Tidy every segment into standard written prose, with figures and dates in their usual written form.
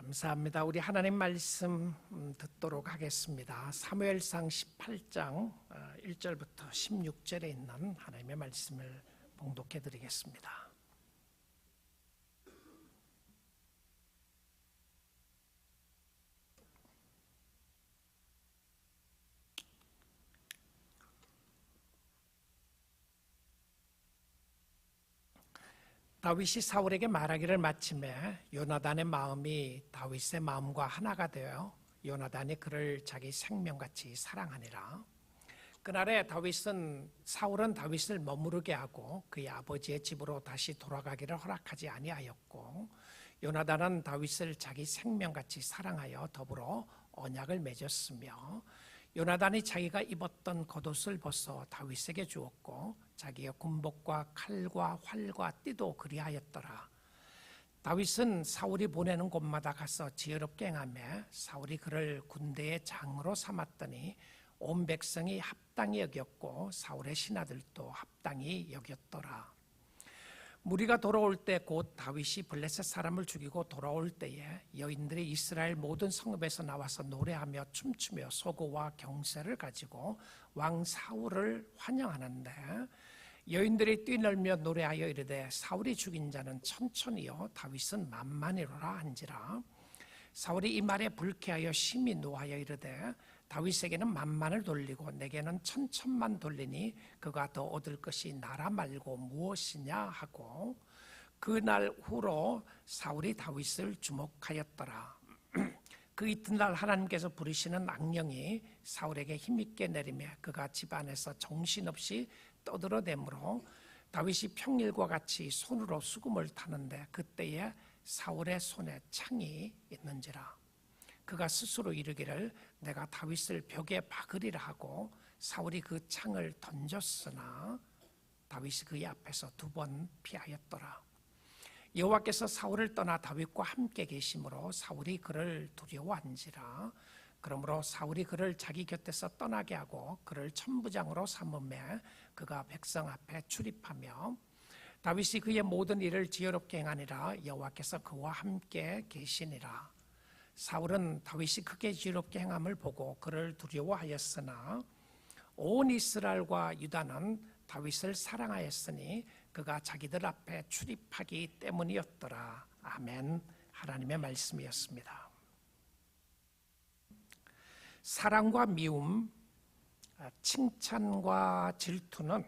감사합니다. 우리 하나님 말씀 듣도록 하겠습니다. 사무엘상 18장 1절부터 16절에 있는 하나님의 말씀을 봉독해 드리겠습니다. 다윗이 사울에게 말하기를 마침에 요나단의 마음이 다윗의 마음과 하나가 되어 요나단이 그를 자기 생명같이 사랑하니라. 그날에 사울은 다윗을 머무르게 하고 그의 아버지의 집으로 다시 돌아가기를 허락하지 아니하였고, 요나단은 다윗을 자기 생명같이 사랑하여 더불어 언약을 맺었으며, 요나단이 자기가 입었던 겉옷을 벗어 다윗에게 주었고 자기의 군복과 칼과 활과 띠도 그리하였더라. 다윗은 사울이 보내는 곳마다 가서 지혜롭게 행하며 사울이 그를 군대의 장으로 삼았더니 온 백성이 합당히 여겼고 사울의 신하들도 합당히 여겼더라. 무리가 돌아올 때 곧 다윗이 블레셋 사람을 죽이고 돌아올 때에 여인들이 이스라엘 모든 성읍에서 나와서 노래하며 춤추며 소고와 경세를 가지고 왕 사울을 환영하는데, 여인들이 뛰놀며 노래하여 이르되 사울이 죽인 자는 천천히요 다윗은 만만이로라 한지라. 사울이 이 말에 불쾌하여 심히 노하여 이르되 다윗에게는 만만을 돌리고 내게는 천천만 돌리니 그가 더 얻을 것이 나라 말고 무엇이냐 하고, 그날 후로 사울이 다윗을 주목하였더라. 그 이튿날 하나님께서 부르시는 악령이 사울에게 힘있게 내리며 그가 집안에서 정신없이 떠들어대므로 다윗이 평일과 같이 손으로 수금을 타는데 그때에 사울의 손에 창이 있는지라. 그가 스스로 이르기를 내가 다윗을 벽에 박으리라 하고 사울이 그 창을 던졌으나 다윗이 그의 앞에서 2번 피하였더라. 여호와께서 사울을 떠나 다윗과 함께 계심으로 사울이 그를 두려워한지라. 그러므로 사울이 그를 자기 곁에서 떠나게 하고 그를 천부장으로 삼음에 그가 백성 앞에 출입하며, 다윗이 그의 모든 일을 지혜롭게 행하니라. 여호와께서 그와 함께 계시니라. 사울은 다윗이 크게 지혜롭게 행함을 보고 그를 두려워하였으나 온 이스라엘과 유다는 다윗을 사랑하였으니 그가 자기들 앞에 출입하기 때문이었더라. 아멘. 하나님의 말씀이었습니다. 사랑과 미움, 칭찬과 질투는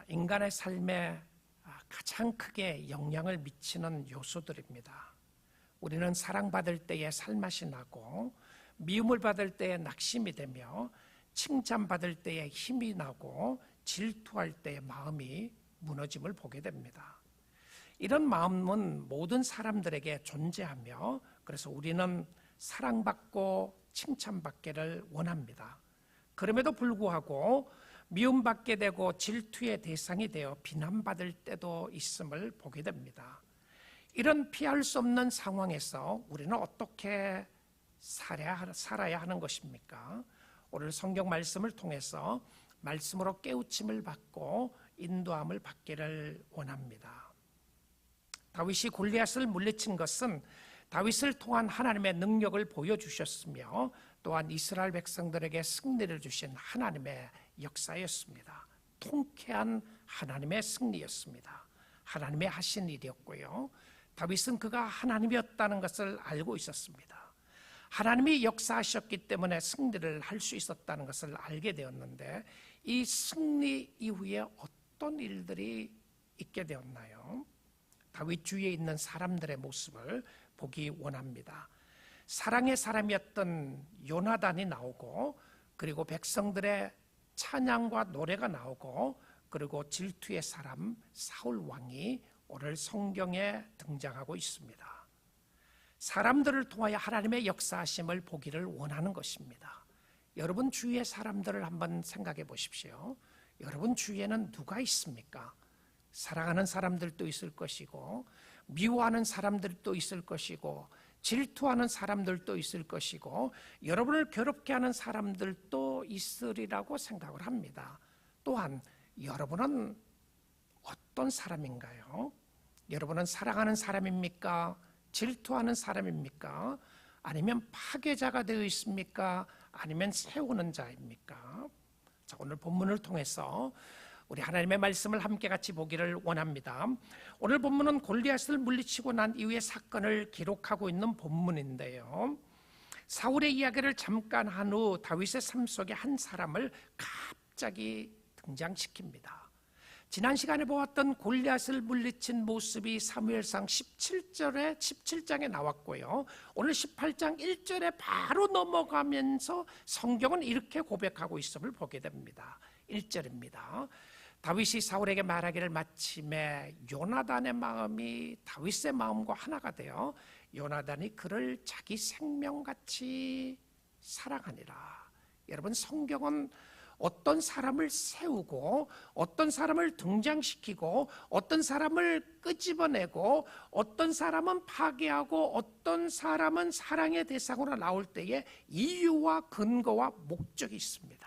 인간의 삶에 가장 크게 영향을 미치는 요소들입니다. 우리는 사랑받을 때에 살맛이 나고, 미움을 받을 때에 낙심이 되며, 칭찬받을 때에 힘이 나고, 질투할 때에 마음이 무너짐을 보게 됩니다. 이런 마음은 모든 사람들에게 존재하며, 그래서 우리는 사랑받고 칭찬받기를 원합니다. 그럼에도 불구하고 미움받게 되고 질투의 대상이 되어 비난받을 때도 있음을 보게 됩니다. 이런 피할 수 없는 상황에서 우리는 어떻게 살아야 하는 것입니까? 오늘 성경 말씀을 통해서 말씀으로 깨우침을 받고 인도함을 받기를 원합니다. 다윗이 골리앗을 물리친 것은 다윗을 통한 하나님의 능력을 보여주셨으며 또한 이스라엘 백성들에게 승리를 주신 하나님의 역사였습니다. 통쾌한 하나님의 승리였습니다. 하나님의 하신 일이었고요. 다윗은 그가 하나님이었다는 것을 알고 있었습니다. 하나님이 역사하셨기 때문에 승리를 할 수 있었다는 것을 알게 되었는데, 이 승리 이후에 어떤 일들이 있게 되었나요? 다윗 주위에 있는 사람들의 모습을 보기 원합니다. 사랑의 사람이었던 요나단이 나오고, 그리고 백성들의 찬양과 노래가 나오고, 그리고 질투의 사람 사울 왕이 오늘 성경에 등장하고 있습니다. 사람들을 통하여 하나님의 역사하심을 보기를 원하는 것입니다. 여러분 주위의 사람들을 한번 생각해 보십시오. 여러분 주위에는 누가 있습니까? 사랑하는 사람들도 있을 것이고, 미워하는 사람들도 있을 것이고, 질투하는 사람들도 있을 것이고, 여러분을 괴롭게 하는 사람들도 있으리라고 생각을 합니다. 또한 여러분은 어떤 사람인가요? 여러분은 사랑하는 사람입니까? 질투하는 사람입니까? 아니면 파괴자가 되어 있습니까? 아니면 세우는 자입니까? 자, 오늘 본문을 통해서 우리 하나님의 말씀을 함께 같이 보기를 원합니다. 오늘 본문은 골리앗을 물리치고 난 이후의 사건을 기록하고 있는 본문인데요, 사울의 이야기를 잠깐 한 후 다윗의 삶 속에 한 사람을 갑자기 등장시킵니다. 지난 시간에 보았던 골리앗을 물리친 모습이 사무엘상 17장에 나왔고요, 오늘 18장 1절에 바로 넘어가면서 성경은 이렇게 고백하고 있음을 보게 됩니다. 1절입니다. 다윗이 사울에게 말하기를 마침에 요나단의 마음이 다윗의 마음과 하나가 되어 요나단이 그를 자기 생명같이 사랑하니라. 여러분, 성경은 어떤 사람을 세우고 어떤 사람을 등장시키고 어떤 사람을 끄집어내고 어떤 사람은 파괴하고 어떤 사람은 사랑의 대상으로 나올 때에 이유와 근거와 목적이 있습니다.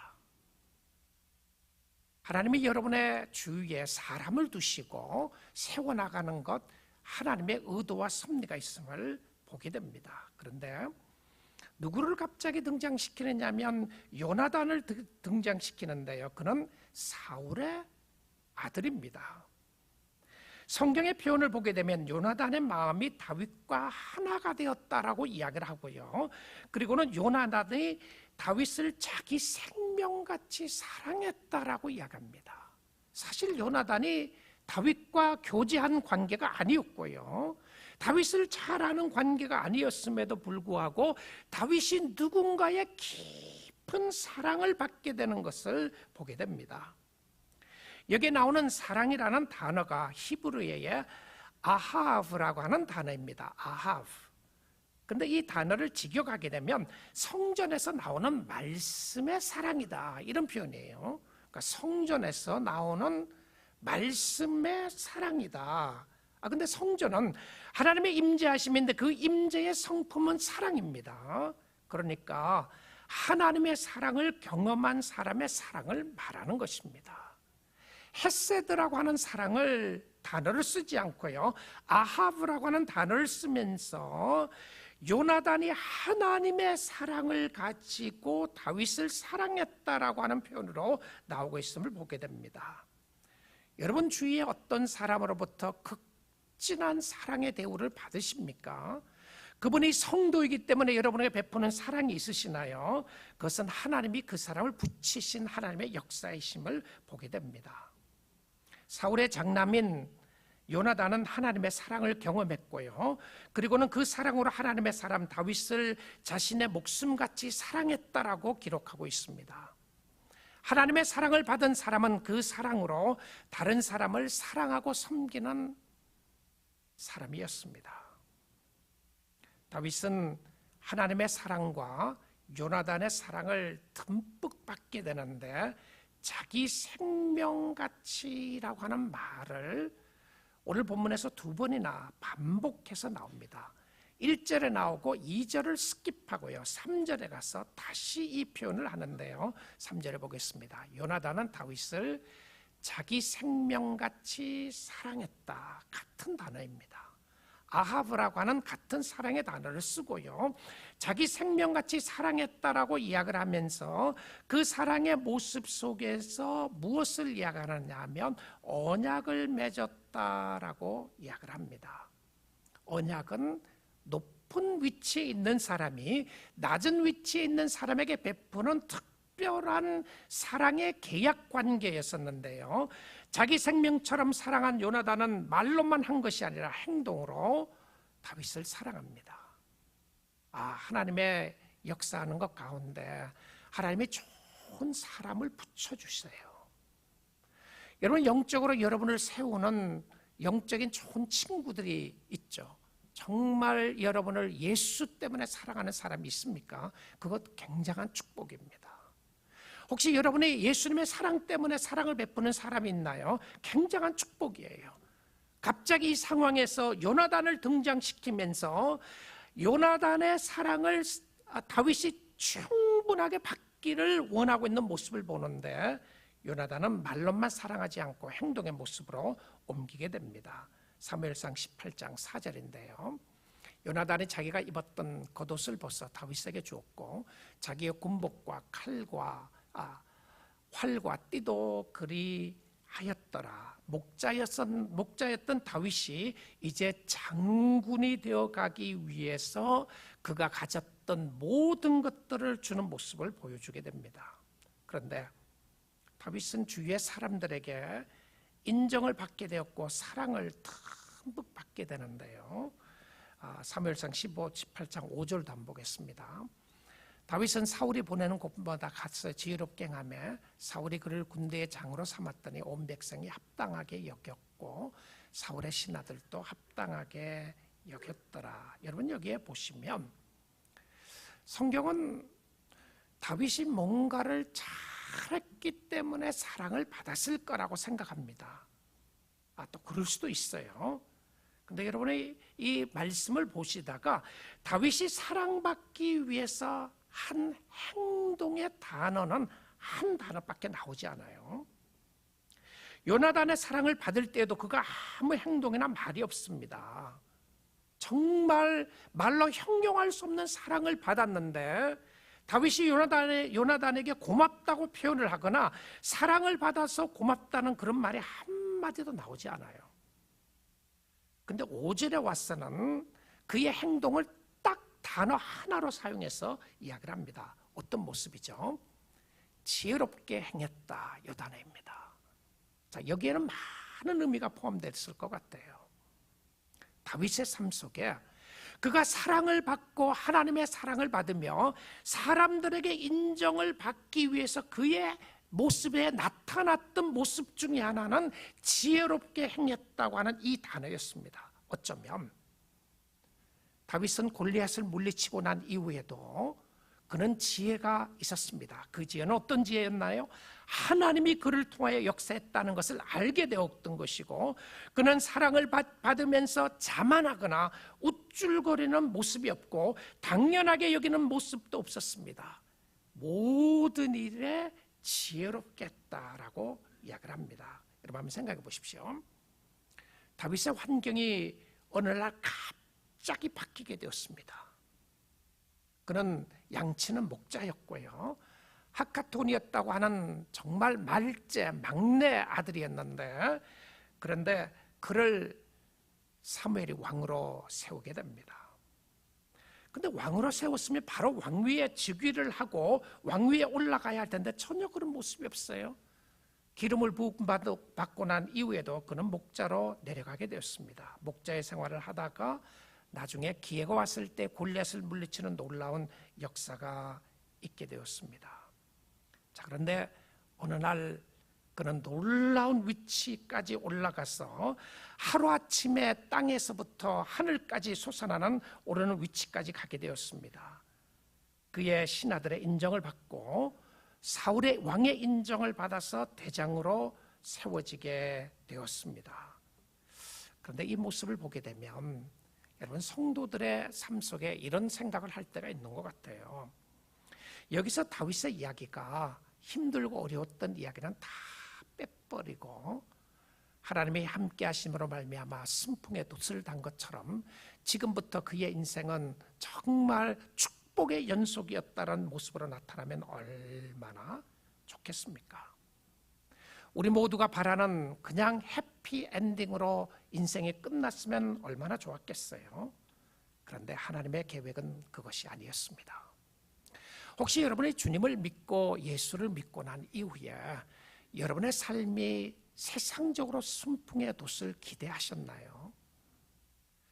하나님이 여러분의 주위에 사람을 두시고 세워나가는 것, 하나님의 의도와 섭리가 있음을 보게 됩니다. 그런데 누구를 갑자기 등장시키느냐면 요나단을 등장시키는데요, 그는 사울의 아들입니다. 성경의 표현을 보게 되면 요나단의 마음이 다윗과 하나가 되었다라고 이야기를 하고요, 그리고는 요나단이 다윗을 자기 생명같이 사랑했다라고 이야기합니다. 사실 요나단이 다윗과 교제한 관계가 아니었고요, 다윗을 잘 아는 관계가 아니었음에도 불구하고 다윗이 누군가의 깊은 사랑을 받게 되는 것을 보게 됩니다. 여기에 나오는 사랑이라는 단어가 히브리어의 아하브라고 하는 단어입니다. 아하브. 근데 이 단어를 직역하게 되면 성전에서 나오는 말씀의 사랑이다, 이런 표현이에요. 그러니까 성전에서 나오는 말씀의 사랑이다. 근데 성전은 하나님의 임재하심인데 그 임재의 성품은 사랑입니다. 그러니까 하나님의 사랑을 경험한 사람의 사랑을 말하는 것입니다. 헤세드라고 하는 사랑을 단어를 쓰지 않고요, 아하브라고 하는 단어를 쓰면서 요나단이 하나님의 사랑을 가지고 다윗을 사랑했다라고 하는 표현으로 나오고 있음을 보게 됩니다. 여러분 주위에 어떤 사람으로부터 극진한 사랑의 대우를 받으십니까? 그분이 성도이기 때문에 여러분에게 베푸는 사랑이 있으시나요? 그것은 하나님이 그 사람을 붙이신 하나님의 역사이심을 보게 됩니다. 사울의 장남인 요나단은 하나님의 사랑을 경험했고요, 그리고는 그 사랑으로 하나님의 사람 다윗을 자신의 목숨같이 사랑했다라고 기록하고 있습니다. 하나님의 사랑을 받은 사람은 그 사랑으로 다른 사람을 사랑하고 섬기는 사람이었습니다. 다윗은 하나님의 사랑과 요나단의 사랑을 듬뿍 받게 되는데 자기 생명같이라고 하는 말을 오늘 본문에서 두 번이나 반복해서 나옵니다. 1절에 나오고 2절을 스킵하고요, 3절에 가서 다시 이 표현을 하는데요, 3절에 보겠습니다. 요나단은 다윗을 자기 생명같이 사랑했다, 같은 단어입니다. 아하브라고 하는 같은 사랑의 단어를 쓰고요, 자기 생명같이 사랑했다라고 이야기를 하면서 그 사랑의 모습 속에서 무엇을 이야기하느냐 하면 언약을 맺었다라고 이야기를 합니다. 언약은 높은 위치에 있는 사람이 낮은 위치에 있는 사람에게 베푸는 특별한 사랑의 계약 관계였었는데요, 자기 생명처럼 사랑한 요나단은 말로만 한 것이 아니라 행동으로 다윗을 사랑합니다. 하나님의 역사하는 것 가운데 하나님이 좋은 사람을 붙여주세요. 여러분, 영적으로 여러분을 세우는 영적인 좋은 친구들이 있죠. 정말 여러분을 예수 때문에 사랑하는 사람이 있습니까? 그것 굉장한 축복입니다. 혹시 여러분이 예수님의 사랑 때문에 사랑을 베푸는 사람이 있나요? 굉장한 축복이에요. 갑자기 이 상황에서 요나단을 등장시키면서 요나단의 사랑을 다윗이 충분하게 받기를 원하고 있는 모습을 보는데 요나단은 말로만 사랑하지 않고 행동의 모습으로 옮기게 됩니다. 사무엘상 18장 4절인데요, 요나단이 자기가 입었던 겉옷을 벗어 다윗에게 주었고 자기의 군복과 칼과 활과 띠도 그리하였더라. 목자였던 다윗이 이제 장군이 되어가기 위해서 그가 가졌던 모든 것들을 주는 모습을 보여주게 됩니다. 그런데 다윗은 주위의 사람들에게 인정을 받게 되었고 사랑을 듬뿍 받게 되는데요. 사무엘상 18장 5절도 한번 보겠습니다. 다윗은 사울이 보내는 곳마다 가서 지혜롭게 행하며 사울이 그를 군대의 장으로 삼았더니 온 백성이 합당하게 여겼고 사울의 신하들도 합당하게 여겼더라. 여러분 여기에 보시면 성경은 다윗이 뭔가를 잘했기 때문에 사랑을 받았을 거라고 생각합니다. 또 그럴 수도 있어요. 근데 여러분이 이 말씀을 보시다가 다윗이 사랑받기 위해서 한 행동의 단어는 한 단어밖에 나오지 않아요. 요나단의 사랑을 받을 때에도 그가 아무 행동이나 말이 없습니다. 정말 말로 형용할 수 없는 사랑을 받았는데 다윗이 요나단에게 고맙다고 표현을 하거나 사랑을 받아서 고맙다는 그런 말이 한마디도 나오지 않아요. 근데 5절에 와서는 그의 행동을 딱 단어 하나로 사용해서 이야기를 합니다. 어떤 모습이죠? 지혜롭게 행했다. 이 단어입니다. 자, 여기에는 많은 의미가 포함됐을 것 같아요. 다윗의 삶 속에 그가 사랑을 받고 하나님의 사랑을 받으며 사람들에게 인정을 받기 위해서 그의 모습에 나타났던 모습 중에 하나는 지혜롭게 행했다고 하는 이 단어였습니다. 어쩌면 다윗은 골리앗을 물리치고 난 이후에도 그는 지혜가 있었습니다. 그 지혜는 어떤 지혜였나요? 하나님이 그를 통하여 역사했다는 것을 알게 되었던 것이고 그는 사랑을 받으면서 자만하거나 우쭐거리는 모습이 없고 당연하게 여기는 모습도 없었습니다. 모든 일에 지혜롭게 했다라고 이야기를 합니다. 여러분 한번 생각해 보십시오. 다윗의 환경이 어느 날 갑자기 바뀌게 되었습니다. 그는 양치는 목자였고요. 하카톤이었다고 하는 정말 말제 막내 아들이었는데 그런데 그를 사무엘이 왕으로 세우게 됩니다. 근데 왕으로 세웠으면 바로 왕위에 즉위를 하고 왕위에 올라가야 할 텐데 전혀 그런 모습이 없어요. 기름을 부음받고 난 이후에도 그는 목자로 내려가게 되었습니다. 목자의 생활을 하다가 나중에 기회가 왔을 때 골리앗을 물리치는 놀라운 역사가 있게 되었습니다. 자, 그런데 어느 날 그는 놀라운 위치까지 올라가서 하루아침에 땅에서부터 하늘까지 솟아나는 오르는 위치까지 가게 되었습니다. 그의 신하들의 인정을 받고 사울의 왕의 인정을 받아서 대장으로 세워지게 되었습니다. 그런데 이 모습을 보게 되면 여러분 성도들의 삶 속에 이런 생각을 할 때가 있는 것 같아요. 여기서 다윗의 이야기가 힘들고 어려웠던 이야기는 다 빼버리고 하나님이 함께 하심으로 말미암아 순풍의 돛을 단 것처럼 지금부터 그의 인생은 정말 축복의 연속이었다는 모습으로 나타나면 얼마나 좋겠습니까? 우리 모두가 바라는 그냥 해피엔딩으로 인생이 끝났으면 얼마나 좋았겠어요. 그런데 하나님의 계획은 그것이 아니었습니다. 혹시 여러분이 주님을 믿고 예수를 믿고 난 이후에 여러분의 삶이 세상적으로 순풍의 돛을 기대하셨나요?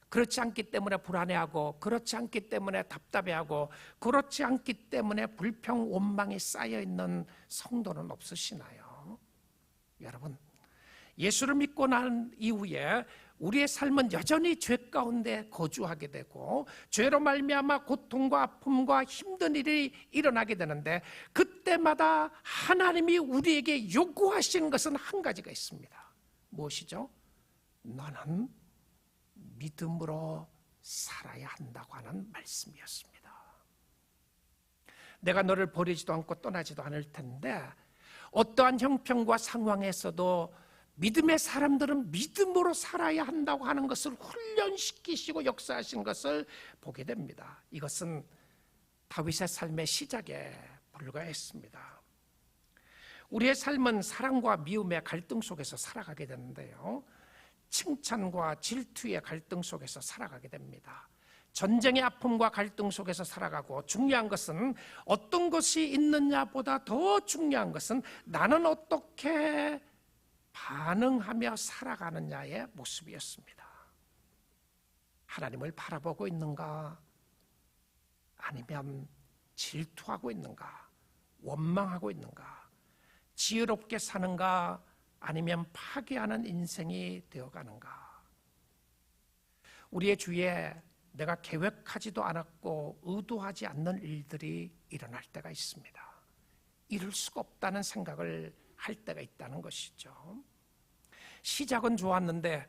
그렇지 않기 때문에 불안해하고 그렇지 않기 때문에 답답해하고 그렇지 않기 때문에 불평 원망이 쌓여있는 성도는 없으시나요? 여러분, 예수를 믿고 난 이후에 우리의 삶은 여전히 죄 가운데 거주하게 되고 죄로 말미암아 고통과 아픔과 힘든 일이 일어나게 되는데 그때마다 하나님이 우리에게 요구하시는 것은 한 가지가 있습니다. 무엇이죠? 너는 믿음으로 살아야 한다고 하는 말씀이었습니다. 내가 너를 버리지도 않고 떠나지도 않을 텐데 어떠한 형편과 상황에서도 믿음의 사람들은 믿음으로 살아야 한다고 하는 것을 훈련시키시고 역사하신 것을 보게 됩니다. 이것은 다윗의 삶의 시작에 불과했습니다. 우리의 삶은 사랑과 미움의 갈등 속에서 살아가게 되는데요, 칭찬과 질투의 갈등 속에서 살아가게 됩니다. 전쟁의 아픔과 갈등 속에서 살아가고, 중요한 것은 어떤 것이 있느냐보다 더 중요한 것은 나는 어떻게 반응하며 살아가느냐의 모습이었습니다. 하나님을 바라보고 있는가? 아니면 질투하고 있는가? 원망하고 있는가? 지혜롭게 사는가? 아니면 파괴하는 인생이 되어가는가? 우리의 주위에 내가 계획하지도 않았고 의도하지 않는 일들이 일어날 때가 있습니다. 이룰 수가 없다는 생각을 할 때가 있다는 것이죠. 시작은 좋았는데,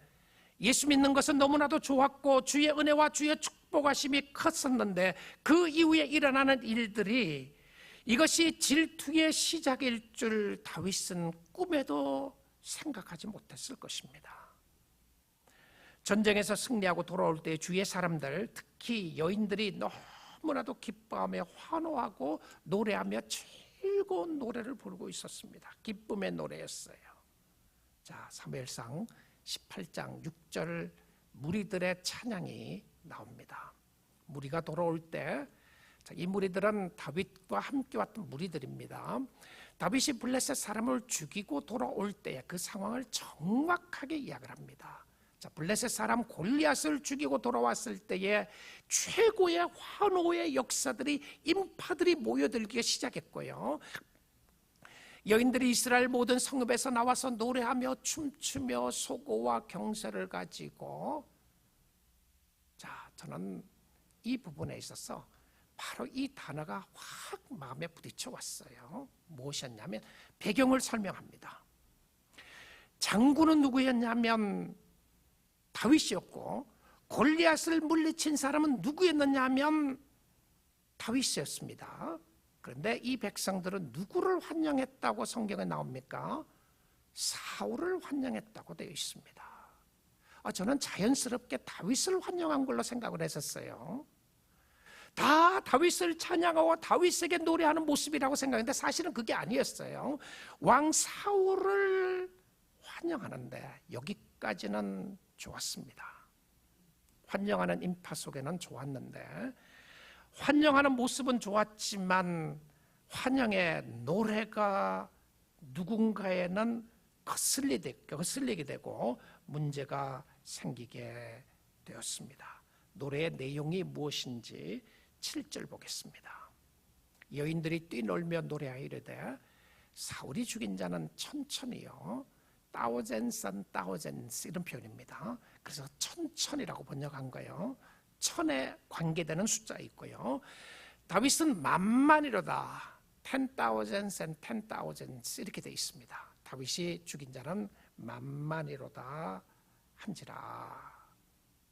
예수 믿는 것은 너무나도 좋았고 주의 은혜와 주의 축복하심이 컸었는데, 그 이후에 일어나는 일들이 이것이 질투의 시작일 줄 다윗은 꿈에도 생각하지 못했을 것입니다. 전쟁에서 승리하고 돌아올 때 주위의 사람들, 특히 여인들이 너무나도 기뻐하며 환호하고 노래하며 즐거운 노래를 부르고 있었습니다. 기쁨의 노래였어요. 자, 사무엘상 18장 6절 무리들의 찬양이 나옵니다. 무리가 돌아올 때, 이 무리들은 다윗과 함께 왔던 무리들입니다. 다윗이 블레셋 사람을 죽이고 돌아올 때 그 상황을 정확하게 이야기를 합니다. 자, 블레셋 사람 골리앗을 죽이고 돌아왔을 때에 최고의 환호의 역사들이, 인파들이 모여들기 시작했고요, 여인들이 이스라엘 모든 성읍에서 나와서 노래하며 춤추며 소고와 경세를 가지고, 자, 저는 이 부분에 있어서 바로 이 단어가 확 마음에 부딪혀 왔어요. 무엇이었냐면, 배경을 설명합니다. 장군은 누구였냐면 다윗이었고, 골리앗을 물리친 사람은 누구였느냐 하면 다윗이었습니다. 그런데 이 백성들은 누구를 환영했다고 성경에 나옵니까? 사울을 환영했다고 되어 있습니다. 저는 자연스럽게 다윗을 환영한 걸로 생각을 했었어요. 다 다윗을 찬양하고 다윗에게 노래하는 모습이라고 생각했는데 사실은 그게 아니었어요. 왕 사울을 환영하는데 여기까지는 좋았습니다. 환영하는 인파 속에는 좋았는데, 환영하는 모습은 좋았지만 환영의 노래가 누군가에는 거슬리게 되고 문제가 생기게 되었습니다. 노래의 내용이 무엇인지 7절 보겠습니다. 여인들이 뛰놀며 노래하여 이르되 사울이 죽인 자는 천천히요, thousands and thousands, 이런 표현입니다. 그래서 천천이라고 번역한 거예요. 천에 관계되는 숫자 있고요, 다윗은 만만이로다, 10,000s and 10,000s 이렇게 되어 있습니다. 다윗이 죽인 자는 만만이로다 한지라.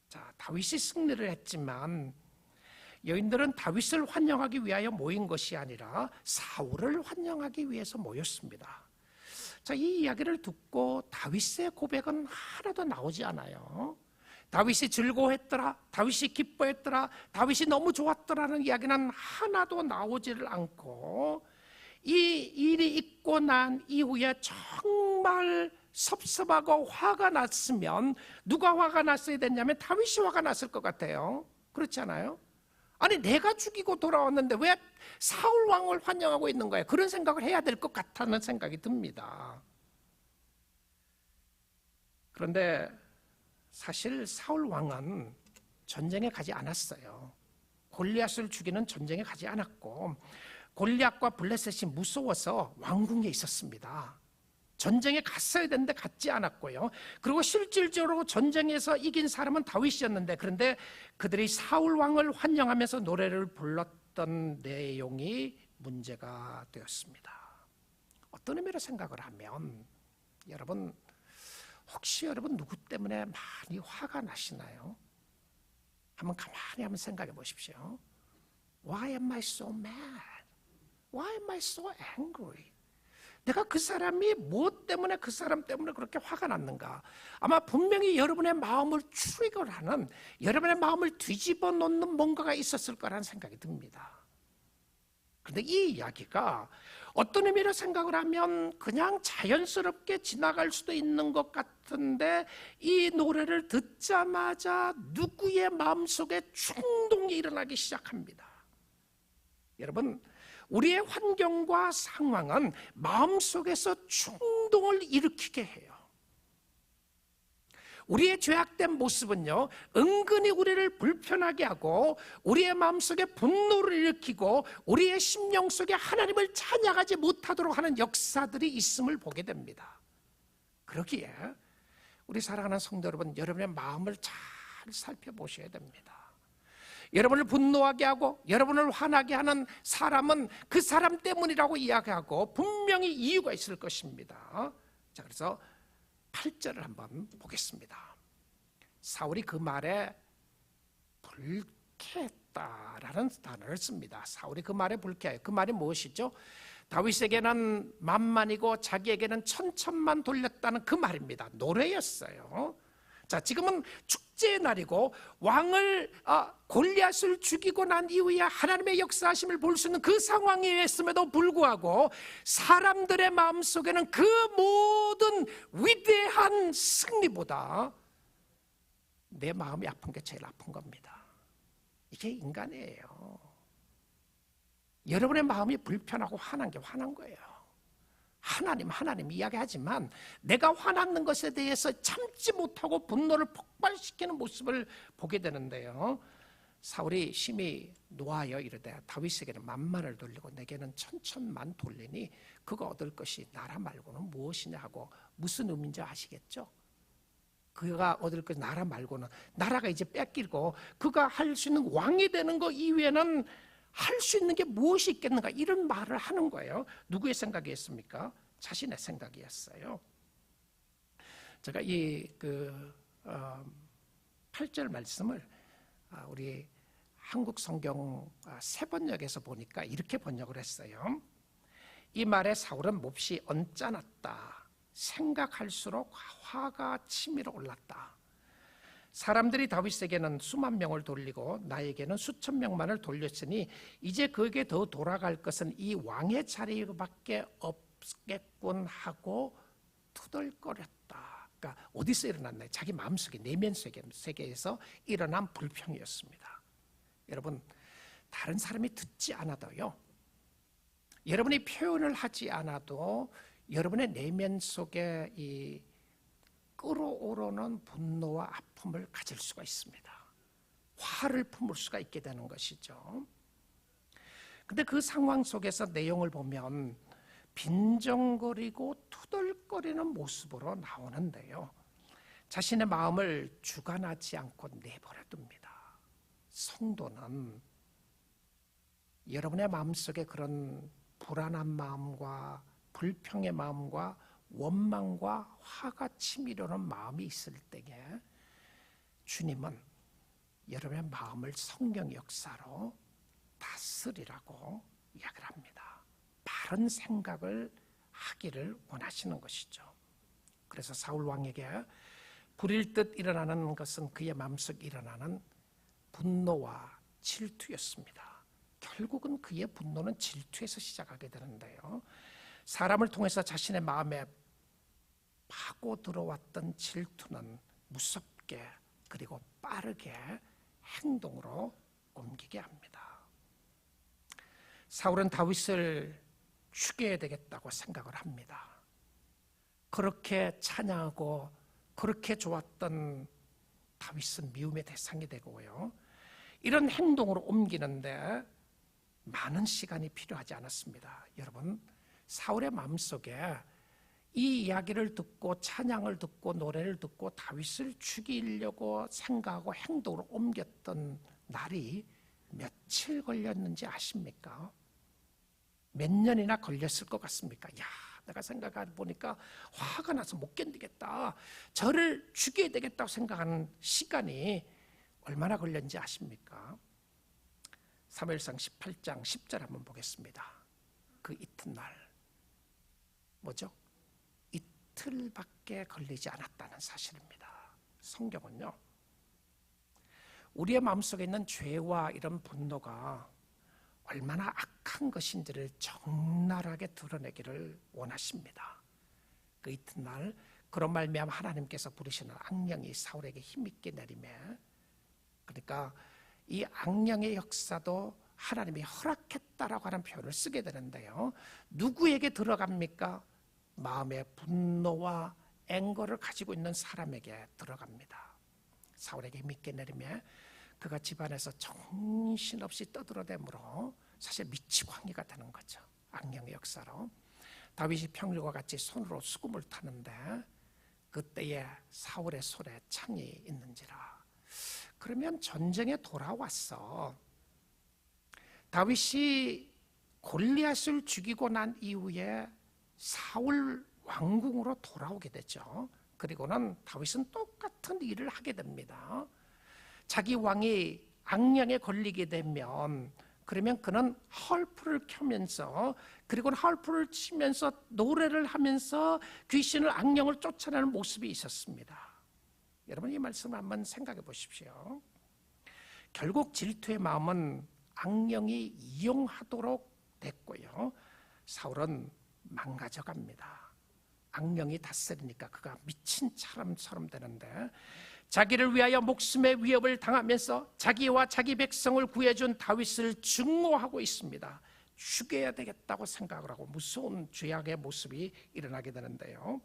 자, 다윗이 승리를 했지만 여인들은 다윗을 환영하기 위하여 모인 것이 아니라 사울을 환영하기 위해서 모였습니다. 자, 이 이야기를 듣고 다윗의 고백은 하나도 나오지 않아요. 다윗이 즐거워했더라, 다윗이 기뻐했더라, 다윗이 너무 좋았더라는 이야기는 하나도 나오지를 않고, 이 일이 있고 난 이후에 정말 섭섭하고 화가 났으면 누가 화가 났어야 됐냐면 다윗이 화가 났을 것 같아요. 그렇지 않아요? 아니, 내가 죽이고 돌아왔는데 왜 사울 왕을 환영하고 있는 거예요? 그런 생각을 해야 될 것 같다는 생각이 듭니다. 그런데 사실 사울 왕은 전쟁에 가지 않았어요. 골리앗을 죽이는 전쟁에 가지 않았고, 골리앗과 블레셋이 무서워서 왕궁에 있었습니다. 전쟁에 갔어야 되는데 갔지 않았고요. 그리고 실질적으로 전쟁에서 이긴 사람은 다윗이었는데, 그런데 그들이 사울 왕을 환영하면서 노래를 불렀던 내용이 문제가 되었습니다. 어떤 의미로 생각을 하면, 여러분, 혹시 여러분 누구 때문에 많이 화가 나시나요? 한번 가만히 한번 생각해 보십시오. Why am I so mad? Why am I so angry? 내가 그 사람이 무엇 때문에 그 사람 때문에 그렇게 화가 났는가? 아마 분명히 여러분의 마음을 트리거하는, 여러분의 마음을 뒤집어 놓는 뭔가가 있었을 거라는 생각이 듭니다. 그런데 이 이야기가 어떤 의미로 생각을 하면 그냥 자연스럽게 지나갈 수도 있는 것 같은데, 이 노래를 듣자마자 누구의 마음속에 충동이 일어나기 시작합니다. 여러분, 우리의 환경과 상황은 마음속에서 충동을 일으키게 해요. 우리의 죄악된 모습은요, 은근히 우리를 불편하게 하고 우리의 마음속에 분노를 일으키고 우리의 심령 속에 하나님을 찬양하지 못하도록 하는 역사들이 있음을 보게 됩니다. 그러기에 우리 사랑하는 성도 여러분, 여러분의 마음을 잘 살펴보셔야 됩니다. 여러분을 분노하게 하고 여러분을 화나게 하는 사람은 그 사람 때문이라고 이야기하고 분명히 이유가 있을 것입니다. 자, 그래서 8절을 한번 보겠습니다. 사울이 그 말에 불쾌했다라는 단어를 씁니다. 사울이 그 말에 불쾌해요. 그 말이 무엇이죠? 다윗에게는 만만이고 자기에게는 천천만 돌렸다는 그 말입니다. 노래였어요. 자, 지금은 축제의 날이고 왕을 골리앗을 죽이고 난 이후에 하나님의 역사하심을 볼 수 있는 그 상황이었음에도 불구하고 사람들의 마음속에는 그 모든 위대한 승리보다 내 마음이 아픈 게 제일 아픈 겁니다. 이게 인간이에요. 여러분의 마음이 불편하고 화난 게 화난 거예요. 하나님 이야기하지만 내가 화났는 것에 대해서 참지 못하고 분노를 폭발시키는 모습을 보게 되는데요, 사울이 심히 노하여 이르되 다윗에게는 만만을 돌리고 내게는 천천만 돌리니 그가 얻을 것이 나라 말고는 무엇이냐 하고, 무슨 의미인지 아시겠죠? 그가 얻을 것이 나라 말고는, 나라가 이제 뺏기고 그가 할 수 있는 왕이 되는 것 이외에는 할 수 있는 게 무엇이 있겠는가, 이런 말을 하는 거예요. 누구의 생각이었습니까? 자신의 생각이었어요. 제가 이 8절 말씀을 우리 한국 성경 세번역에서 보니까 이렇게 번역을 했어요. 이 말에 사울은 몹시 언짢았다. 생각할수록 화가 치밀어 올랐다. 사람들이 다윗에게는 수만 명을 돌리고 나에게는 수천 명만을 돌렸으니 이제 그에게 더 돌아갈 것은 이 왕의 자리밖에 없겠군 하고 투덜거렸다. 그러니까 어디서 일어났나요? 자기 마음속에, 내면 세계에서 일어난 불평이었습니다. 여러분, 다른 사람이 듣지 않아도요, 여러분이 표현을 하지 않아도 여러분의 내면 속에 이 끓어오르는 분노와 아픔을 가질 수가 있습니다. 화를 품을 수가 있게 되는 것이죠. 근데 그 상황 속에서 내용을 보면 빈정거리고 투덜거리는 모습으로 나오는데요, 자신의 마음을 주관하지 않고 내버려 둡니다. 성도는 여러분의 마음속에 그런 불안한 마음과 불평의 마음과 원망과 화가 치밀어오는 마음이 있을 때에 주님은 여러분의 마음을 성령 역사로 다스리라고 이야기를 합니다. 바른 생각을 하기를 원하시는 것이죠. 그래서 사울 왕에게 불일 듯 일어나는 것은 그의 마음속에 일어나는 분노와 질투였습니다. 결국은 그의 분노는 질투에서 시작하게 되는데요, 사람을 통해서 자신의 마음에 파고 들어왔던 질투는 무섭게 그리고 빠르게 행동으로 옮기게 합니다. 사울은 다윗을 죽여야 되겠다고 생각을 합니다. 그렇게 찬양하고 그렇게 좋았던 다윗은 미움의 대상이 되고요, 이런 행동으로 옮기는데 많은 시간이 필요하지 않았습니다. 여러분, 사울의 마음속에 이 이야기를 듣고 찬양을 듣고 노래를 듣고 다윗을 죽이려고 생각하고 행동으로 옮겼던 날이 며칠 걸렸는지 아십니까? 몇 년이나 걸렸을 것 같습니까? 야, 내가 생각해 보니까 화가 나서 못 견디겠다, 저를 죽여야 되겠다고 생각하는 시간이 얼마나 걸렸는지 아십니까? 사무엘상 18장 10절 한번 보겠습니다. 그 이튿날 뭐죠? 이틀밖에 걸리지 않았다는 사실입니다. 성경은요, 우리의 마음속에 있는 죄와 이런 분노가 얼마나 악한 것인지를 적나라하게 드러내기를 원하십니다. 그 이튿날 그런 말미암아 하나님께서 부르시는 악령이 사울에게 힘있게 내리매, 그러니까 이 악령의 역사도 하나님이 허락했다라고 하는 표현을 쓰게 되는데요, 누구에게 들어갑니까? 마음의 분노와 앵거를 가지고 있는 사람에게 들어갑니다. 사울에게 힘있게 내리며 그가 집안에서 정신없이 떠들어대므로 사실 미치광이가 되는 거죠. 악령의 역사로. 다윗이 평일과 같이 손으로 수금을 타는데 그때에 사울의 손에 창이 있는지라. 그러면 전쟁에 돌아왔어. 다윗이 골리앗을 죽이고 난 이후에 사울 왕궁으로 돌아오게 되죠. 그리고는 다윗은 똑같은 일을 하게 됩니다. 자기 왕이 악령에 걸리게 되면 그러면 그는 harp를 켜면서, 그리고는 harp를 치면서 노래를 하면서 귀신을, 악령을 쫓아내는 모습이 있었습니다. 여러분, 이 말씀을 한번 생각해 보십시오. 결국 질투의 마음은 악령이 이용하도록 됐고요, 사울은 망가져갑니다. 악령이 다스리니까 그가 미친 사람처럼 되는데, 자기를 위하여 목숨의 위협을 당하면서 자기와 자기 백성을 구해준 다윗을 증오하고 있습니다. 죽여야 되겠다고 생각을 하고 무서운 죄악의 모습이 일어나게 되는데요,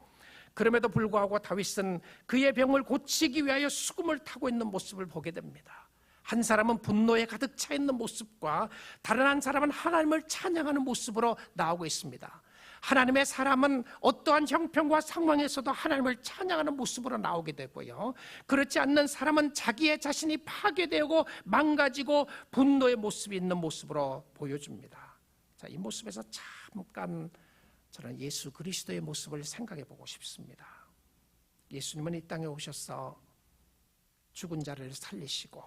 그럼에도 불구하고 다윗은 그의 병을 고치기 위하여 수금을 타고 있는 모습을 보게 됩니다. 한 사람은 분노에 가득 차 있는 모습과 다른 한 사람은 하나님을 찬양하는 모습으로 나오고 있습니다. 하나님의 사람은 어떠한 형편과 상황에서도 하나님을 찬양하는 모습으로 나오게 되고요, 그렇지 않는 사람은 자기의 자신이 파괴되고 망가지고 분노의 모습이 있는 모습으로 보여줍니다. 자, 이 모습에서 잠깐 저는 예수 그리스도의 모습을 생각해 보고 싶습니다. 예수님은 이 땅에 오셔서 죽은 자를 살리시고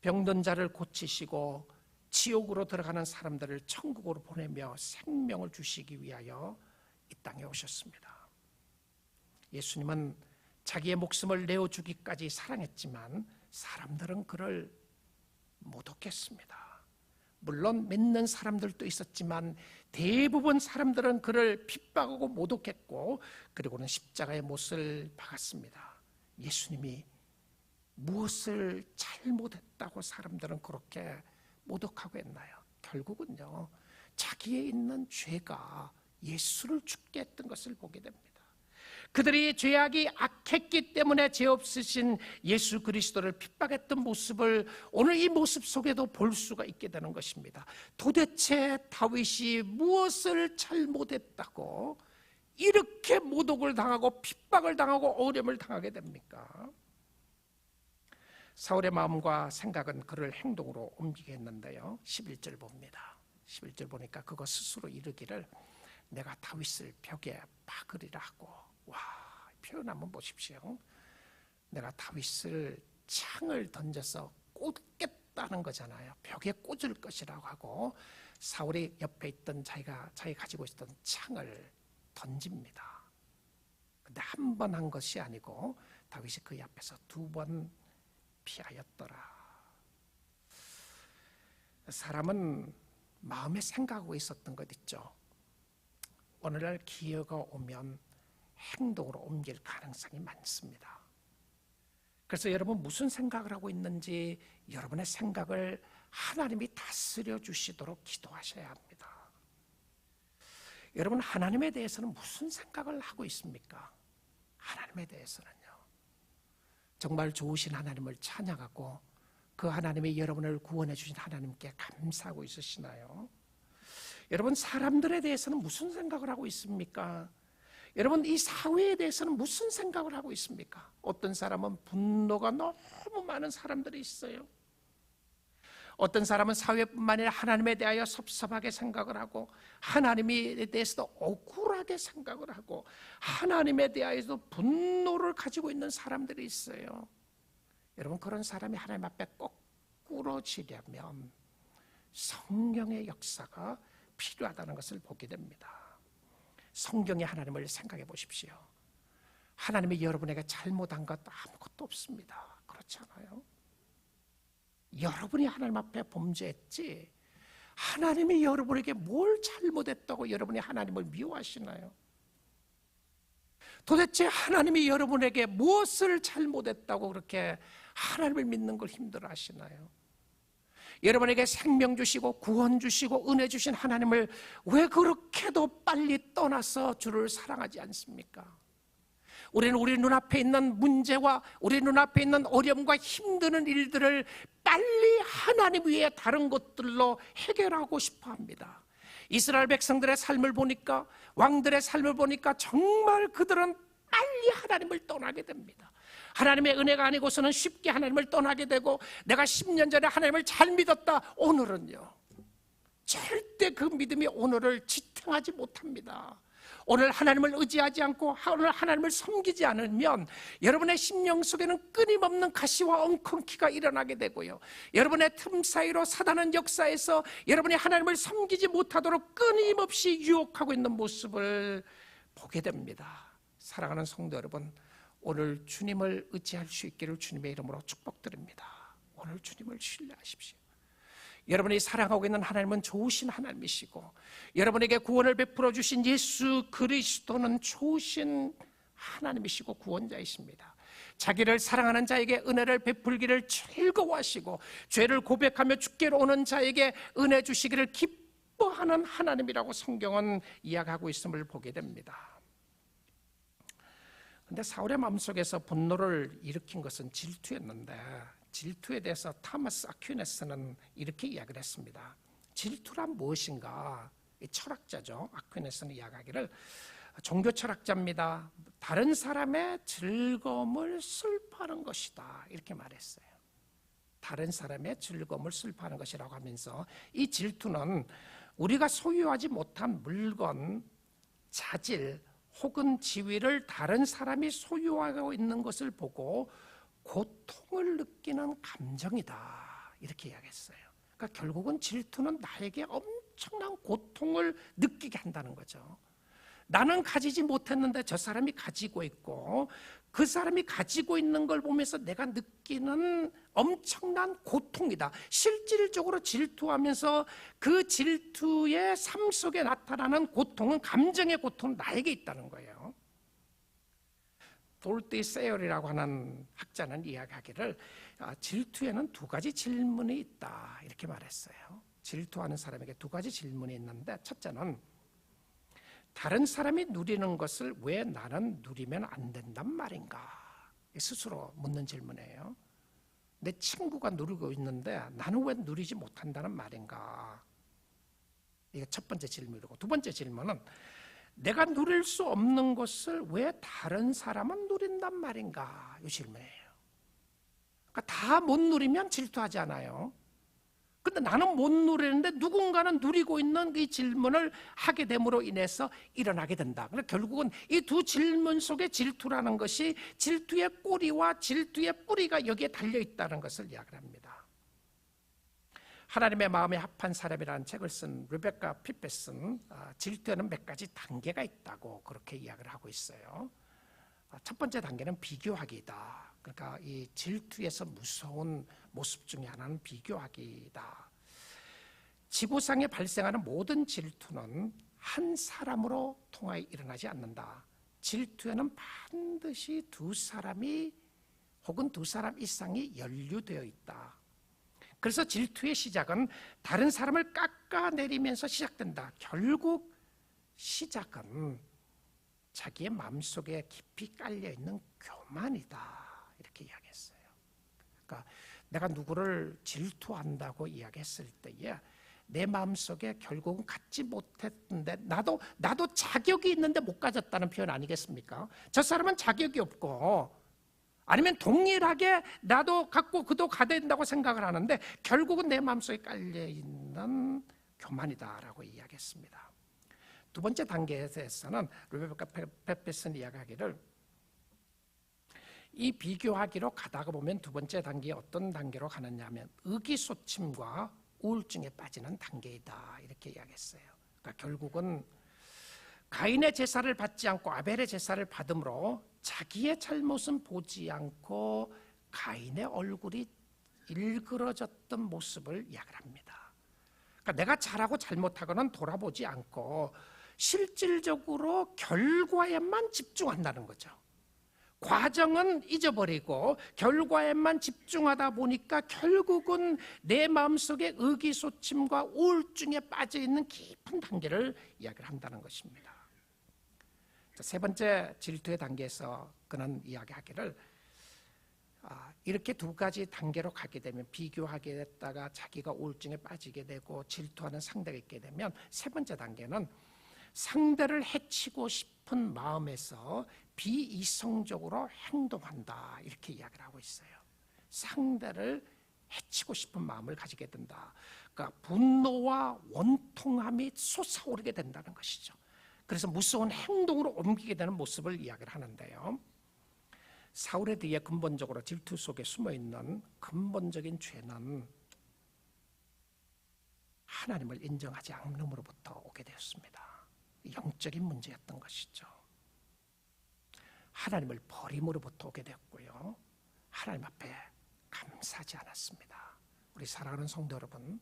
병든 자를 고치시고 지옥으로 들어가는 사람들을 천국으로 보내며 생명을 주시기 위하여 이 땅에 오셨습니다. 예수님은 자기의 목숨을 내어주기까지 사랑했지만 사람들은 그를 모독했습니다. 물론 믿는 사람들도 있었지만 대부분 사람들은 그를 핍박하고 모독했고, 그리고는 십자가의 못을 박았습니다. 예수님이 무엇을 잘못했다고 사람들은 그렇게 모독하고 했나요? 결국은요, 자기에 있는 죄가 예수를 죽게 했던 것을 보게 됩니다. 그들이 죄악이 악했기 때문에 죄 없으신 예수 그리스도를 핍박했던 모습을 오늘 이 모습 속에도 볼 수가 있게 되는 것입니다. 도대체 다윗이 무엇을 잘못했다고 이렇게 모독을 당하고 핍박을 당하고 어려움을 당하게 됩니까? 사울의 마음과 생각은 그를 행동으로 옮기게 했는데요, 11절 봅니다. 11절 보니까 그거 스스로 이르기를 내가 다윗을 벽에 박으리라 하고, 와, 표현 한번 보십시오. 내가 다윗을 창을 던져서 꽂겠다는 거잖아요. 벽에 꽂을 것이라고 하고 사울이 옆에 있던 자기가 가지고 있었던 창을 던집니다. 근데 한 번 한 것이 아니고 다윗이 그 앞에서 2번 피하였더라. 사람은 마음에 생각하고 있었던 것 있죠. 오늘날 기회가 오면 행동으로 옮길 가능성이 많습니다. 그래서 여러분 무슨 생각을 하고 있는지 여러분의 생각을 하나님이 다스려 주시도록 기도하셔야 합니다. 여러분, 하나님에 대해서는 무슨 생각을 하고 있습니까? 하나님에 대해서는요, 정말 좋으신 하나님을 찬양하고 그 하나님이 여러분을 구원해 주신 하나님께 감사하고 있으시나요? 여러분, 사람들에 대해서는 무슨 생각을 하고 있습니까? 여러분, 이 사회에 대해서는 무슨 생각을 하고 있습니까? 어떤 사람은 분노가 너무 많은 사람들이 있어요. 어떤 사람은 사회뿐만 아니라 하나님에 대하여 섭섭하게 생각을 하고 하나님에 대해서도 억울하게 생각을 하고 하나님에 대하여도 분노를 가지고 있는 사람들이 있어요. 여러분, 그런 사람이 하나님 앞에 거꾸러지려면 성령의 역사가 필요하다는 것을 보게 됩니다. 성경의 하나님을 생각해 보십시오. 하나님이 여러분에게 잘못한 것 아무것도 없습니다. 그렇지 않아요? 여러분이 하나님 앞에 범죄했지 하나님이 여러분에게 뭘 잘못했다고 여러분이 하나님을 미워하시나요? 도대체 하나님이 여러분에게 무엇을 잘못했다고 그렇게 하나님을 믿는 걸 힘들어하시나요? 여러분에게 생명 주시고 구원 주시고 은혜 주신 하나님을 왜 그렇게도 빨리 떠나서 주를 사랑하지 않습니까? 우리는 우리 눈앞에 있는 문제와 우리 눈앞에 있는 어려움과 힘드는 일들을 빨리 하나님 위에 다른 것들로 해결하고 싶어 합니다. 이스라엘 백성들의 삶을 보니까, 왕들의 삶을 보니까 정말 그들은 빨리 하나님을 떠나게 됩니다. 하나님의 은혜가 아니고서는 쉽게 하나님을 떠나게 되고, 내가 10년 전에 하나님을 잘 믿었다, 오늘은요 절대 그 믿음이 오늘을 지탱하지 못합니다. 오늘 하나님을 의지하지 않고 오늘 하나님을 섬기지 않으면 여러분의 심령 속에는 끊임없는 가시와 엉겅퀴가 일어나게 되고요, 여러분의 틈 사이로 사단은 역사에서 여러분이 하나님을 섬기지 못하도록 끊임없이 유혹하고 있는 모습을 보게 됩니다. 사랑하는 성도 여러분, 오늘 주님을 의지할 수 있기를 주님의 이름으로 축복드립니다. 오늘 주님을 신뢰하십시오. 여러분이 사랑하고 있는 하나님은 좋으신 하나님이시고, 여러분에게 구원을 베풀어 주신 예수 그리스도는 좋으신 하나님이시고 구원자이십니다. 자기를 사랑하는 자에게 은혜를 베풀기를 즐거워하시고, 죄를 고백하며 주께로 오는 자에게 은혜 주시기를 기뻐하는 하나님이라고 성경은 이야기하고 있음을 보게 됩니다. 그런데 사울의 마음속에서 분노를 일으킨 것은 질투였는데, 질투에 대해서 토마스 아퀴네스는 이렇게 이야기를 했습니다. 질투란 무엇인가? 철학자죠. 아퀴네스는 이야기하기를, 종교 철학자입니다. 다른 사람의 즐거움을 슬퍼하는 것이다, 이렇게 말했어요. 다른 사람의 즐거움을 슬퍼하는 것이라고 하면서, 이 질투는 우리가 소유하지 못한 물건, 자질 혹은 지위를 다른 사람이 소유하고 있는 것을 보고 고통을 느끼는 감정이다, 이렇게 이야기했어요. 그러니까 결국은 질투는 나에게 엄청난 고통을 느끼게 한다는 거죠. 나는 가지지 못했는데 저 사람이 가지고 있고, 그 사람이 가지고 있는 걸 보면서 내가 느끼는 엄청난 고통이다. 실질적으로 질투하면서 그 질투의 삶 속에 나타나는 고통은, 감정의 고통은 나에게 있다는 거예요. 돌티 세열이라고 하는 학자는 이야기하기를, 질투에는 두 가지 질문이 있다, 이렇게 말했어요. 질투하는 사람에게 두 가지 질문이 있는데, 첫째는 다른 사람이 누리는 것을 왜 나는 누리면 안 된단 말인가, 스스로 묻는 질문이에요. 내 친구가 누리고 있는데 나는 왜 누리지 못한다는 말인가, 이게 첫 번째 질문이고, 두 번째 질문은 내가 누릴 수 없는 것을 왜 다른 사람은 누린단 말인가, 이 질문이에요. 그러니까 다 못 누리면 질투하지 않아요. 근데 나는 못 누리는데 누군가는 누리고 있는 이 질문을 하게 됨으로 인해서 일어나게 된다. 그러니까 결국은 이 두 질문 속에 질투라는 것이, 질투의 꼬리와 질투의 뿌리가 여기에 달려있다는 것을 이야기를 합니다. 하나님의 마음에 합한 사람이라는 책을 쓴 르베카 피펫은 질투에는 몇 가지 단계가 있다고 그렇게 이야기를 하고 있어요. 첫 번째 단계는 비교하기다. 그러니까 이 질투에서 무서운 모습 중에 하나는 비교하기다. 지구상에 발생하는 모든 질투는 한 사람으로 통하여 일어나지 않는다. 질투에는 반드시 두 사람이 혹은 두 사람 이상이 연루되어 있다. 그래서 질투의 시작은 다른 사람을 깎아내리면서 시작된다. 결국 시작은 자기의 마음속에 깊이 깔려있는 교만이다, 이렇게 이야기했어요. 그러니까 내가 누구를 질투한다고 이야기했을 때에 내 마음속에 결국은 갖지 못했는데, 나도 자격이 있는데 못 가졌다는 표현 아니겠습니까? 저 사람은 자격이 없고, 아니면 동일하게 나도 갖고 그도 가야 된다고 생각을 하는데 결국은 내 마음속에 깔려있는 교만이다라고 이야기했습니다. 두 번째 단계에서는 르베카 피펫은 이야기하기를, 이 비교하기로 가다가 보면 두 번째 단계에 어떤 단계로 가느냐 하면 의기소침과 우울증에 빠지는 단계이다, 이렇게 이야기했어요. 그러니까 결국은 가인의 제사를 받지 않고 아벨의 제사를 받음으로 자기의 잘못은 보지 않고 가인의 얼굴이 일그러졌던 모습을 이야기를 합니다. 그러니까 내가 잘하고 잘못하고는 돌아보지 않고 실질적으로 결과에만 집중한다는 거죠. 과정은 잊어버리고 결과에만 집중하다 보니까 결국은 내 마음속에 의기소침과 우울증에 빠져있는 깊은 단계를 이야기를 한다는 것입니다. 세 번째 질투의 단계에서 그는 이야기하기를 이렇게 두 가지 단계로 가게 되면 비교하게 됐다가 자기가 우울증에 빠지게 되고 질투하는 상대가 있게 되면 세 번째 단계는 상대를 해치고 싶은 마음에서 비이성적으로 행동한다 이렇게 이야기를 하고 있어요. 상대를 해치고 싶은 마음을 가지게 된다. 그러니까 분노와 원통함이 솟아오르게 된다는 것이죠. 그래서 무서운 행동으로 옮기게 되는 모습을 이야기를 하는데요. 사울에 대해 근본적으로 질투 속에 숨어있는 근본적인 죄는 하나님을 인정하지 않음으로부터 오게 되었습니다. 영적인 문제였던 것이죠. 하나님을 버림으로부터 오게 되었고요. 하나님 앞에 감사하지 않았습니다. 우리 사랑하는 성도 여러분,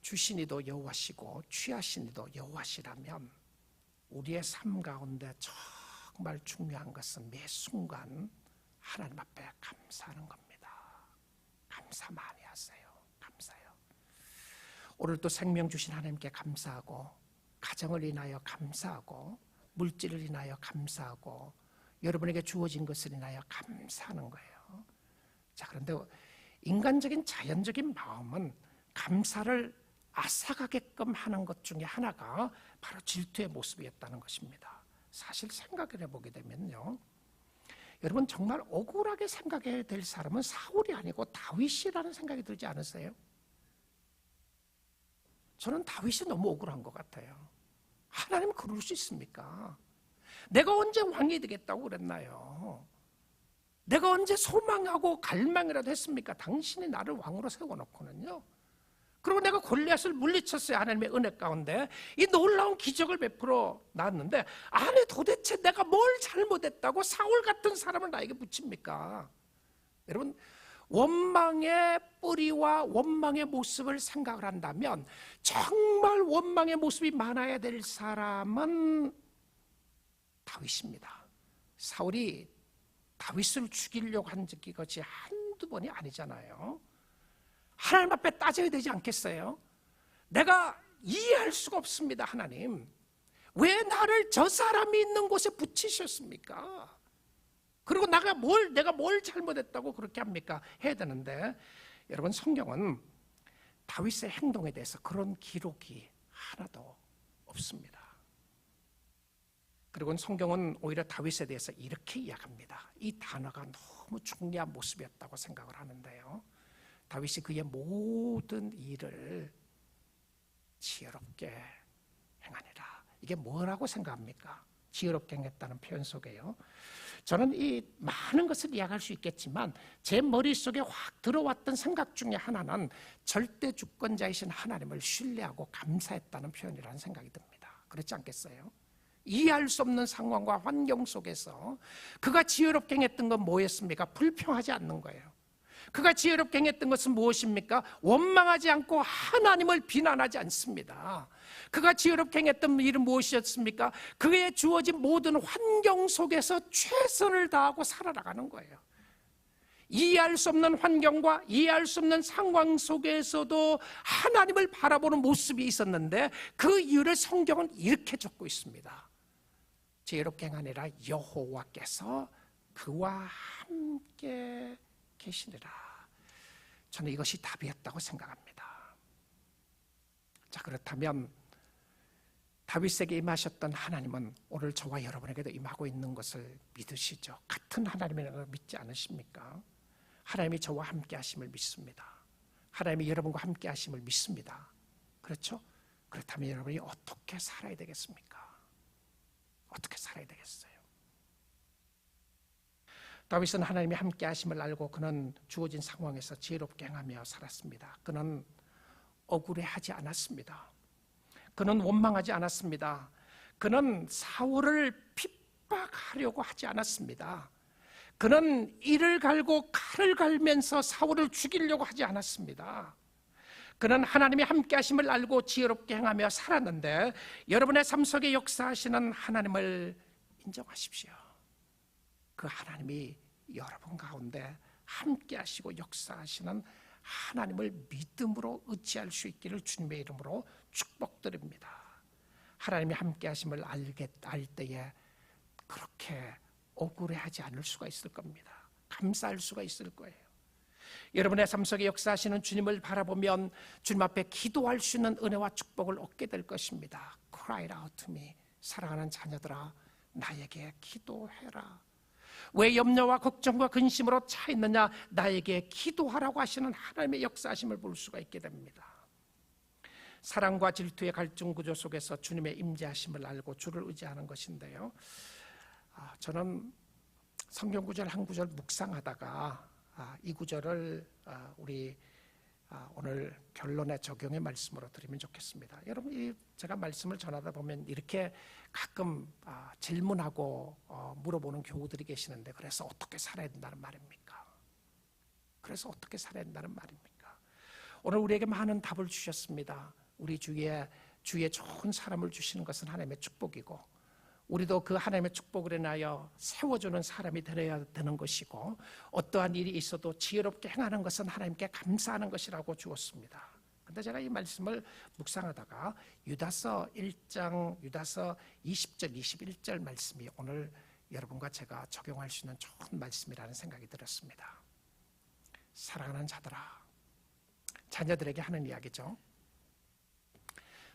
주신이도 여호와시고 취하신이도 여호와시라면 우리의 삶 가운데 정말 중요한 것은 매 순간 하나님 앞에 감사하는 겁니다. 감사 많이 하세요. 감사해요. 오늘도 생명 주신 하나님께 감사하고, 가정을 인하여 감사하고, 물질을 인하여 감사하고, 여러분에게 주어진 것을 인하여 감사하는 거예요. 자, 그런데 인간적인 자연적인 마음은 감사를 앗아가게끔 하는 것 중에 하나가 바로 질투의 모습이었다는 것입니다. 사실 생각을 해보게 되면요, 여러분 정말 억울하게 생각해야 될 사람은 사울이 아니고 다윗이라는 생각이 들지 않으세요? 저는 다윗이 너무 억울한 것 같아요. 하나님 그럴 수 있습니까? 내가 언제 왕이 되겠다고 그랬나요? 내가 언제 소망하고 갈망이라도 했습니까? 당신이 나를 왕으로 세워놓고는요. 그리고 내가 골리앗을 물리쳤어요. 하나님의 은혜 가운데 이 놀라운 기적을 베풀어 놨는데, 아니 도대체 내가 뭘 잘못했다고 사울 같은 사람을 나에게 붙입니까? 여러분, 원망의 뿌리와 원망의 모습을 생각을 한다면 정말 원망의 모습이 많아야 될 사람은 다윗입니다. 사울이 다윗을 죽이려고 한 적이 것이 한두 번이 아니잖아요. 하나님 앞에 따져야 되지 않겠어요? 내가 이해할 수가 없습니다. 하나님, 왜 나를 저 사람이 있는 곳에 붙이셨습니까? 그리고 내가 뭘 잘못했다고 그렇게 합니까? 해야 되는데, 여러분 성경은 다윗의 행동에 대해서 그런 기록이 하나도 없습니다. 그리고 성경은 오히려 다윗에 대해서 이렇게 이야기합니다. 이 단어가 너무 중요한 모습이었다고 생각을 하는데요. 다윗이 그의 모든 일을 지혜롭게 행하니라. 이게 뭐라고 생각합니까? 지혜롭게 행했다는 표현 속에요. 저는 이 많은 것을 이야기할 수 있겠지만 제 머릿속에 확 들어왔던 생각 중에 하나는 절대 주권자이신 하나님을 신뢰하고 감사했다는 표현이라는 생각이 듭니다. 그렇지 않겠어요? 이해할 수 없는 상황과 환경 속에서 그가 지혜롭게 행했던 건 뭐였습니까? 불평하지 않는 거예요. 그가 지혜롭게 행했던 것은 무엇입니까? 원망하지 않고 하나님을 비난하지 않습니다. 그가 지혜롭게 행했던 일은 무엇이었습니까? 그에 주어진 모든 환경 속에서 최선을 다하고 살아나가는 거예요. 이해할 수 없는 환경과 이해할 수 없는 상황 속에서도 하나님을 바라보는 모습이 있었는데 그 이유를 성경은 이렇게 적고 있습니다. 지혜롭게 행하니라 여호와께서 그와 함께 계시니라. 저는 이것이 답이었다고 생각합니다. 자, 그렇다면 다윗에게 임하셨던 하나님은 오늘 저와 여러분에게도 임하고 있는 것을 믿으시죠? 같은 하나님이라고 믿지 않으십니까? 하나님이 저와 함께 하심을 믿습니다. 하나님이 여러분과 함께 하심을 믿습니다. 그렇죠? 그렇다면 여러분이 어떻게 살아야 되겠습니까? 어떻게 살아야 되겠어요? 다윗은 하나님이 함께 하심을 알고 그는 주어진 상황에서 지혜롭게 행하며 살았습니다. 그는 억울해하지 않았습니다. 그는 원망하지 않았습니다. 그는 사울을 핍박하려고 하지 않았습니다. 그는 이를 갈고 칼을 갈면서 사울을 죽이려고 하지 않았습니다. 그는 하나님이 함께 하심을 알고 지혜롭게 행하며 살았는데, 여러분의 삶 속에 역사하시는 하나님을 인정하십시오. 그 하나님이 여러분 가운데 함께 하시고 역사하시는 하나님을 믿음으로 의지할 수 있기를 주님의 이름으로 축복드립니다. 하나님이 함께 하심을 알 때에 그렇게 억울해하지 않을 수가 있을 겁니다. 감사할 수가 있을 거예요. 여러분의 삶 속에 역사하시는 주님을 바라보면 주님 앞에 기도할 수 있는 은혜와 축복을 얻게 될 것입니다. Cry out to me. 사랑하는 자녀들아, 나에게 기도해라. 왜 염려와 걱정과 근심으로 차 있느냐? 나에게 기도하라고 하시는 하나님의 역사하심을 볼 수가 있게 됩니다. 사랑과 질투의 갈증 구조 속에서 주님의 임재하심을 알고 주를 의지하는 것인데요, 저는 성경 구절 한 구절 묵상하다가 이 구절을 우리 오늘 결론의 적용의 말씀으로 드리면 좋겠습니다. 여러분, 제가 말씀을 전하다 보면 이렇게 가끔 질문하고 물어보는 교우들이 계시는데, 그래서 어떻게 살아야 된다는 말입니까? 그래서 어떻게 살아야 된다는 말입니까? 오늘 우리에게 많은 답을 주셨습니다. 우리 주위에 좋은 사람을 주시는 것은 하나님의 축복이고, 우리도 그 하나님의 축복을 인하여 세워주는 사람이 되어야 되는 것이고, 어떠한 일이 있어도 지혜롭게 행하는 것은 하나님께 감사하는 것이라고 주었습니다. 그런데 제가 이 말씀을 묵상하다가 유다서 1장 유다서 20절 21절 말씀이 오늘 여러분과 제가 적용할 수 있는 좋은 말씀이라는 생각이 들었습니다. 사랑하는 자들아, 자녀들에게 하는 이야기죠.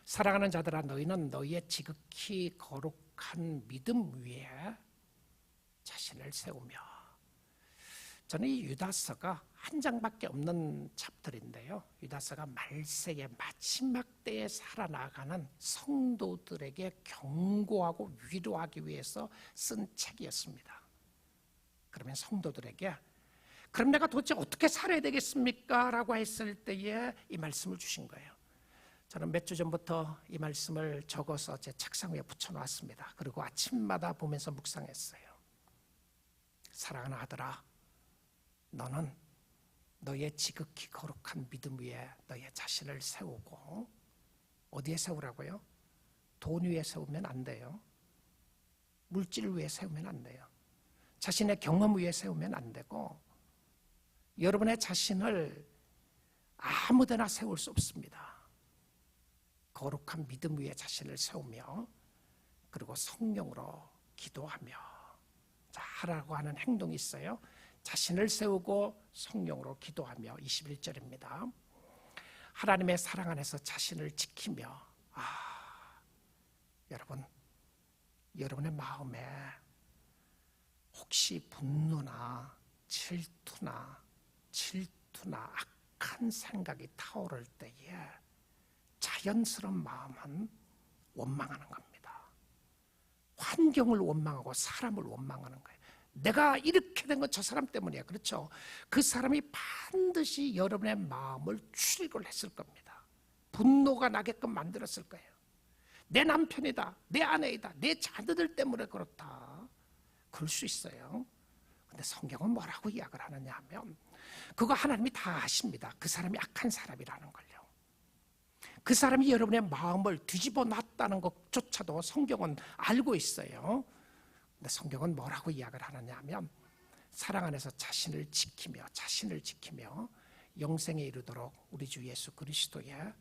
사랑하는 자들아, 너희는 너희의 지극히 거룩한 믿음 위에 자신을 세우며. 저는 이 유다서가 한 장밖에 없는 챕터인데요, 유다서가 말세의 마지막 때에 살아나가는 성도들에게 경고하고 위로하기 위해서 쓴 책이었습니다. 그러면 성도들에게 그럼 내가 도대체 어떻게 살아야 되겠습니까? 라고 했을 때에 이 말씀을 주신 거예요. 저는 몇 주 전부터 이 말씀을 적어서 제 책상 위에 붙여놨습니다. 그리고 아침마다 보면서 묵상했어요. 사랑하는 아들아, 너는 너의 지극히 거룩한 믿음 위에 너의 자신을 세우고. 어디에 세우라고요? 돈 위에 세우면 안 돼요. 물질 위에 세우면 안 돼요. 자신의 경험 위에 세우면 안 되고, 여러분의 자신을 아무데나 세울 수 없습니다. 거룩한 믿음 위에 자신을 세우며, 그리고 성령으로 기도하며. 자, 하라고 하는 행동이 있어요. 자신을 세우고 성령으로 기도하며. 21절입니다. 하나님의 사랑 안에서 자신을 지키며. 여러분, 여러분의 마음에 혹시 분노나 질투나 악한 생각이 타오를 때에 자연스러운 마음은 원망하는 겁니다. 환경을 원망하고 사람을 원망하는 거예요. 내가 이렇게 된 건 저 사람 때문이야. 그렇죠? 그 사람이 반드시 여러분의 마음을 출입을 했을 겁니다. 분노가 나게끔 만들었을 거예요. 내 남편이다, 내 아내이다, 내 자녀들 때문에 그렇다. 그럴 수 있어요. 근데 성경은 뭐라고 이야기를 하느냐 하면, 그거 하나님이 다 아십니다. 그 사람이 악한 사람이라는 걸요. 그 사람이 여러분의 마음을 뒤집어 놨다는 것조차도 성경은 알고 있어요. 근데 성경은 뭐라고 이야기를 하느냐 하면, 사랑 안에서 자신을 지키며 영생에 이르도록 우리 주 예수 그리스도의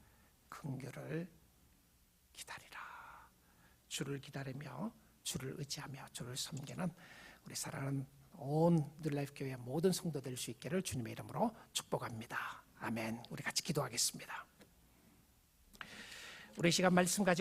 긍휼을 기다리라. 주를 기다리며 주를 의지하며 주를 섬기는 우리 사랑하는 온 뉴라이프 교회 모든 성도 될 수 있기를 주님의 이름으로 축복합니다. 아멘. 우리 같이 기도하겠습니다. 우리 시간 말씀 가지고